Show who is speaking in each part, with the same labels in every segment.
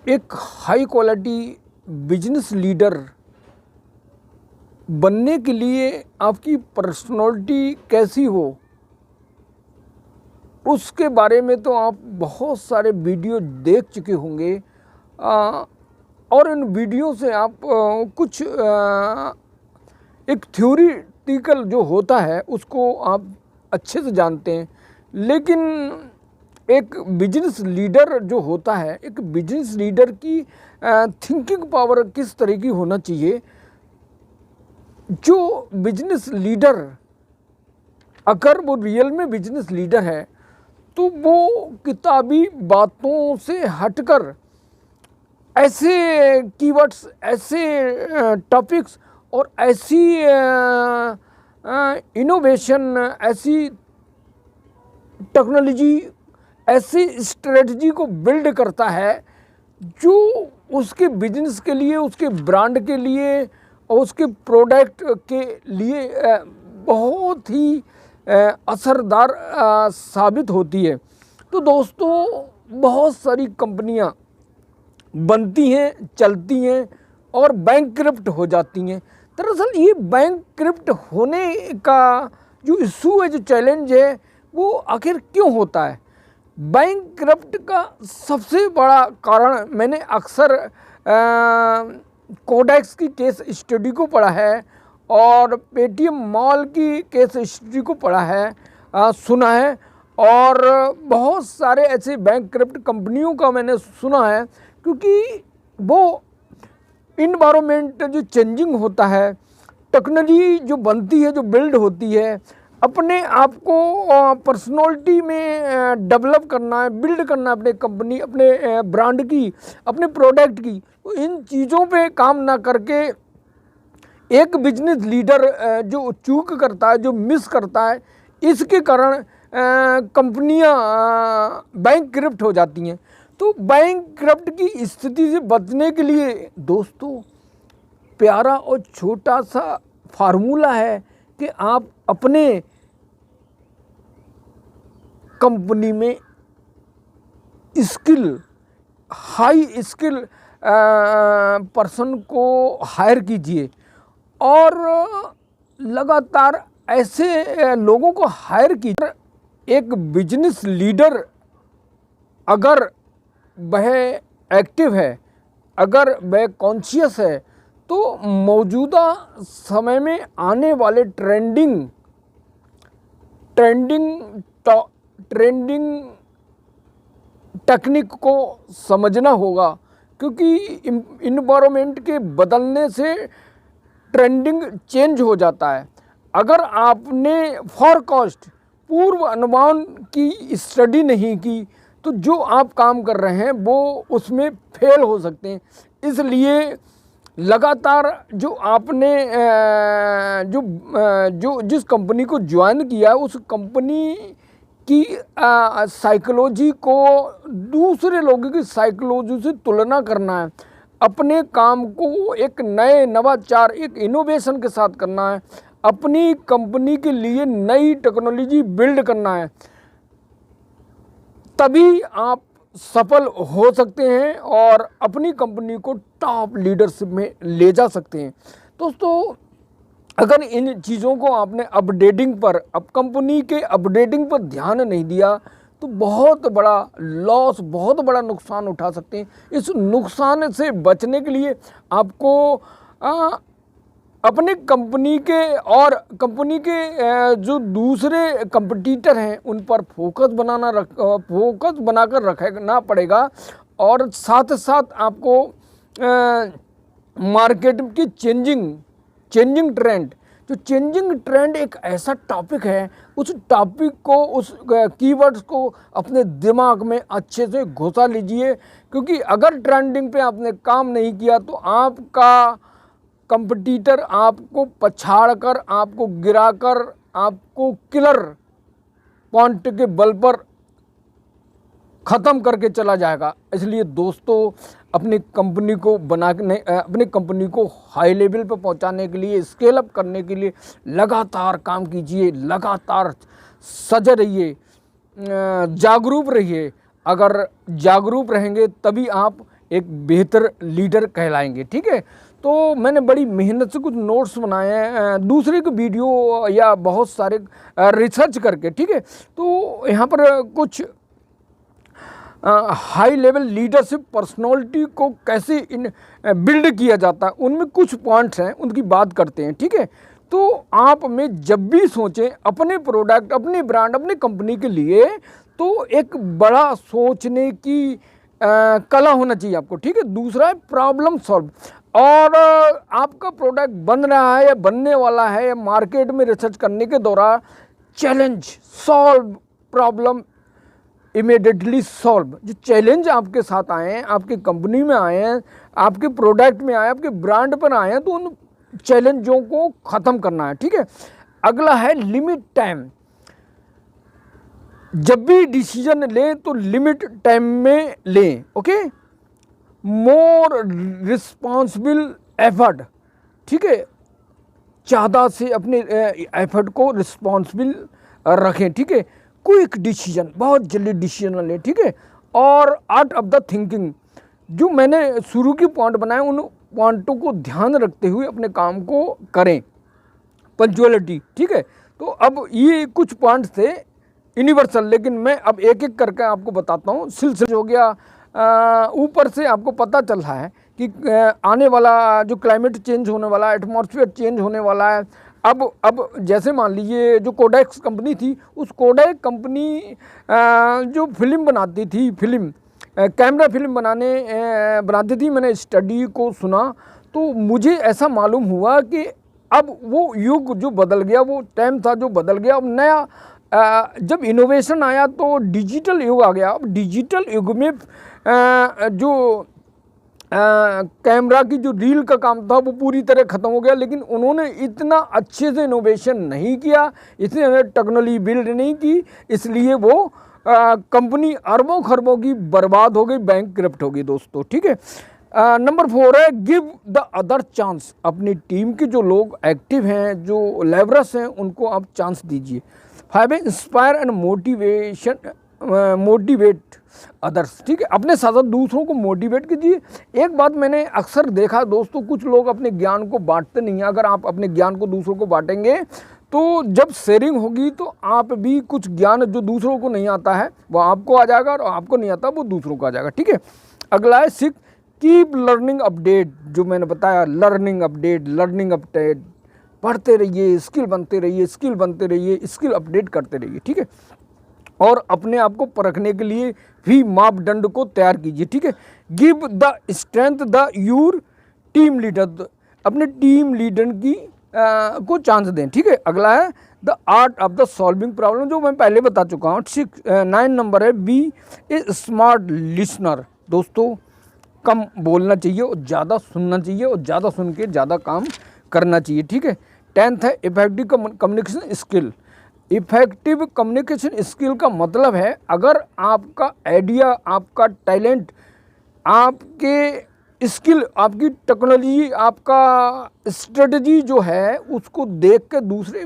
Speaker 1: एक high quality business leader बनने के लिए आपकी पर्सनालिटी कैसी हो, उसके बारे में तो आप बहुत सारे वीडियो देख चुके होंगे। और इन वीडियो से आप कुछ एक थ्योरिटिकल जो होता है उसको आप अच्छे से जानते हैं। लेकिन एक बिजनेस लीडर जो होता है, एक बिजनेस लीडर की थिंकिंग पावर किस तरह की होना चाहिए। जो बिजनेस लीडर अगर वो रियल में बिजनेस लीडर है तो वो किताबी बातों से हटकर ऐसे कीवर्ड्स, ऐसे टॉपिक्स और ऐसी इनोवेशन, ऐसी टेक्नोलॉजी, ऐसी स्ट्रेटजी को बिल्ड करता है जो उसके बिजनेस के लिए, उसके ब्रांड के लिए और उसके प्रोडक्ट के लिए बहुत ही असरदार साबित होती है। तो दोस्तों, बहुत सारी कंपनियां बनती हैं, चलती हैं और बैंकक्रप्ट हो जाती हैं। दरअसल ये बैंकक्रप्ट होने का जो इशू है, जो चैलेंज है, वो आखिर क्यों होता है? बैंकक्रप्ट का सबसे बड़ा कारण मैंने अक्सर कोडेक्स की केस स्टडी को पढ़ा है और पेटीएम मॉल की केस स्टडी को पढ़ा है, सुना है, और बहुत सारे ऐसे बैंकक्रप्ट कंपनियों का मैंने सुना है। क्योंकि वो इन्वायरमेंट जो चेंजिंग होता है, टेक्नोलॉजी जो बनती है, जो बिल्ड होती है, अपने आप को पर्सनालिटी में डेवलप करना है, बिल्ड करना है अपने कंपनी, अपने ब्रांड की, अपने प्रोडक्ट की। तो इन चीज़ों पे काम ना करके एक बिजनेस लीडर जो चूक करता है, जो मिस करता है, इसके कारण कंपनियां बैंकक्रप्ट हो जाती हैं। तो बैंकक्रप्ट की स्थिति से बचने के लिए दोस्तों, प्यारा और छोटा सा फार्मूला है कि आप अपने कंपनी में स्किल, हाई स्किल पर्सन को हायर कीजिए और लगातार ऐसे लोगों को हायर कीजिए। एक बिजनेस लीडर अगर वह एक्टिव है, अगर वह कॉन्शियस है, तो मौजूदा समय में आने वाले ट्रेंडिंग टेक्निक को समझना होगा। क्योंकि इन्वायरमेंट के बदलने से ट्रेंडिंग चेंज हो जाता है। अगर आपने फॉरकास्ट, पूर्व अनुमान की स्टडी नहीं की, तो जो आप काम कर रहे हैं वो उसमें फेल हो सकते हैं। इसलिए लगातार जो आपने जिस कंपनी को ज्वाइन किया, उस कंपनी की साइकोलॉजी को दूसरे लोगों की साइकोलॉजी से तुलना करना है। अपने काम को एक नए नवाचार, एक इनोवेशन के साथ करना है। अपनी कंपनी के लिए नई टेक्नोलॉजी बिल्ड करना है। तभी आप सफल हो सकते हैं और अपनी कंपनी को टॉप लीडरशिप में ले जा सकते हैं। दोस्तों, अगर इन चीज़ों को आपने अपडेटिंग पर, अब कंपनी के अपडेटिंग पर ध्यान नहीं दिया, तो बहुत बड़ा लॉस, बहुत बड़ा नुकसान उठा सकते हैं। इस नुकसान से बचने के लिए आपको अपने कंपनी के और कंपनी के जो दूसरे कंपटीटर हैं उन पर फोकस बनाकर रखना पड़ेगा। और साथ साथ आपको मार्केट की चेंजिंग ट्रेंड, जो चेंजिंग ट्रेंड एक ऐसा टॉपिक है, उस टॉपिक को, उस कीवर्ड्स को अपने दिमाग में अच्छे से घुसा लीजिए। क्योंकि अगर ट्रेंडिंग पे आपने काम नहीं किया तो आपका कंपटीटर आपको पछाड़कर, आपको गिराकर, आपको किलर पॉइंट के बल पर ख़त्म करके चला जाएगा। इसलिए दोस्तों, अपनी कंपनी को हाई लेवल पर पहुंचाने के लिए, स्केल अप करने के लिए लगातार काम कीजिए, लगातार सजग रहिए, जागरूक रहिए। अगर जागरूक रहेंगे तभी आप एक बेहतर लीडर कहलाएंगे। ठीक है, तो मैंने बड़ी मेहनत से कुछ नोट्स बनाए हैं दूसरे के वीडियो या बहुत सारे रिसर्च करके। ठीक है, तो यहाँ पर कुछ हाई लेवल लीडरशिप पर्सनालिटी को कैसे बिल्ड किया जाता है, उनमें कुछ पॉइंट्स हैं, उनकी बात करते हैं। ठीक है, तो आप में जब भी सोचें अपने प्रोडक्ट, अपने ब्रांड, अपने कंपनी के लिए, तो एक बड़ा सोचने की कला होना चाहिए आपको। ठीक है, दूसरा है प्रॉब्लम सॉल्व, और आपका प्रोडक्ट बन रहा है या बनने वाला है या मार्केट में रिसर्च करने के दौरान challenge solve, problem immediately solve. जो चैलेंज आपके साथ आए हैं, आपकी कंपनी में आए हैं, आपके प्रोडक्ट में आए, आपके ब्रांड पर आए हैं, तो उन चैलेंजों को ख़त्म करना है। ठीक है, अगला है लिमिट टाइम। जब भी डिसीजन लें तो लिमिट टाइम में लें। Okay, more responsible effort. ठीक है, ज़्यादा से अपने एफर्ट को रिस्पॉन्सिबल रखें। ठीक है, क्विक डिसीजन, बहुत जल्दी डिसीजन लें। ठीक है, और आर्ट ऑफ द थिंकिंग, जो मैंने शुरू की पॉइंट बनाए उन पॉइंटों को ध्यान रखते हुए अपने काम को करें। पंक्चुअलिटी। ठीक है, तो अब ये कुछ पॉइंट्स थे यूनिवर्सल, लेकिन मैं अब एक एक करके आपको बताता हूँ। सिलसिला हो गया, ऊपर से आपको पता चल रहा है कि आने वाला जो क्लाइमेट चेंज होने वाला है, एटमॉस्फेयर चेंज होने वाला है। अब जैसे मान लीजिए जो कोडैक कंपनी थी, उस कोडैक कंपनी जो फिल्म बनाती थी, कैमरा फिल्म बनाती थी, मैंने स्टडी को सुना तो मुझे ऐसा मालूम हुआ कि अब वो युग जो बदल गया, वो टाइम था जो बदल गया। अब नया जब इनोवेशन आया तो डिजिटल युग आ गया। अब डिजिटल युग में जो कैमरा की जो रील का काम था वो पूरी तरह ख़त्म हो गया, लेकिन उन्होंने इतना अच्छे से इनोवेशन नहीं किया, इतनी टेक्नोलॉजी बिल्ड नहीं की, इसलिए वो कंपनी अरबों खरबों की बर्बाद हो गई, बैंकक्रप्ट हो गई दोस्तों। ठीक है, नंबर 4 है गिव द अदर चांस। अपनी टीम के जो लोग एक्टिव हैं, जो लेबरर्स हैं, उनको आप चांस दीजिए। 5 है इंस्पायर एंड मोटिवेट अदर्स। ठीक है, अपने साथ साथ दूसरों को मोटिवेट कीजिए। एक बात मैंने अक्सर देखा दोस्तों, कुछ लोग अपने ज्ञान को बांटते नहीं हैं। अगर आप अपने ज्ञान को दूसरों को बांटेंगे तो जब शेयरिंग होगी तो आप भी कुछ ज्ञान जो दूसरों को नहीं आता है वो आपको आ जाएगा, और आपको नहीं आता वो दूसरों को आ जाएगा। ठीक है, अगला है 6 कीप लर्निंग अपडेट। जो मैंने बताया, लर्निंग अपडेट, पढ़ते रहिए, स्किल बनते रहिए, स्किल अपडेट करते रहिए। ठीक है, और अपने आप को परखने के लिए भी मापदंड को तैयार कीजिए। ठीक है, give the strength the your team leader. अपने टीम लीडर की को चांस दें। ठीक है, अगला है the art of the solving problem, जो मैं पहले बता चुका हूँ। 9 नंबर है बी ए स्मार्ट लिसनर। दोस्तों, कम बोलना चाहिए और ज़्यादा सुनना चाहिए, और ज़्यादा सुन के ज़्यादा काम करना चाहिए। ठीक है, 10th है effective communication skill. Effective communication skill का मतलब है, अगर आपका आइडिया, आपका टैलेंट, आपके स्किल, आपकी टेक्नोलॉजी, आपका स्ट्रेटजी जो है उसको देख के दूसरे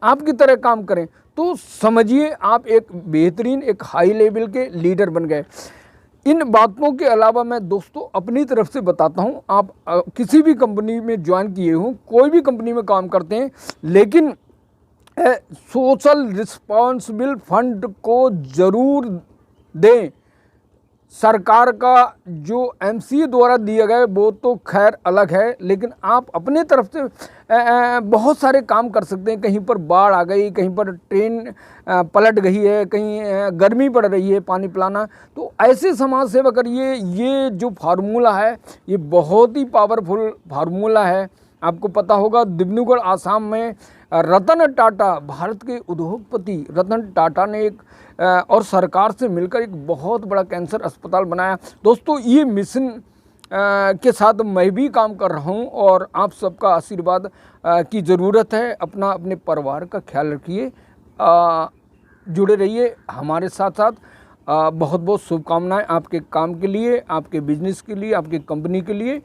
Speaker 1: आपकी तरह काम करें, तो समझिए आप एक बेहतरीन, एक हाई लेवल के लीडर बन गए। इन बातों के अलावा मैं दोस्तों अपनी तरफ से बताता हूं, आप किसी भी कंपनी में ज्वाइन किए हों, कोई भी कंपनी में काम करते हैं, लेकिन सोशल रिस्पॉन्सिबल फंड को ज़रूर दें। सरकार का जो एमसीए द्वारा दिया गया वो तो खैर अलग है, लेकिन आप अपने तरफ से बहुत सारे काम कर सकते हैं। कहीं पर बाढ़ आ गई, कहीं पर ट्रेन पलट गई है, कहीं गर्मी पड़ रही है, पानी पिलाना, तो ऐसे समाज सेवा करिए। ये जो फार्मूला है ये बहुत ही पावरफुल फार्मूला है। आपको पता होगा दिब्रूगढ़ आसाम में रतन टाटा, भारत के उद्योगपति रतन टाटा ने एक और सरकार से मिलकर एक बहुत बड़ा कैंसर अस्पताल बनाया। दोस्तों, ये मिशन के साथ मैं भी काम कर रहा हूँ, और आप सबका आशीर्वाद की ज़रूरत है। अपने परिवार का ख्याल रखिए, जुड़े रहिए हमारे साथ साथ। बहुत बहुत शुभकामनाएं आपके काम के लिए, आपके बिजनेस के लिए, आपकी कंपनी के लिए,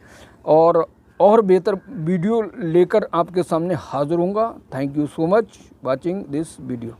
Speaker 1: और बेहतर वीडियो लेकर आपके सामने हाजिर होऊंगा। Thank you so much watching this video.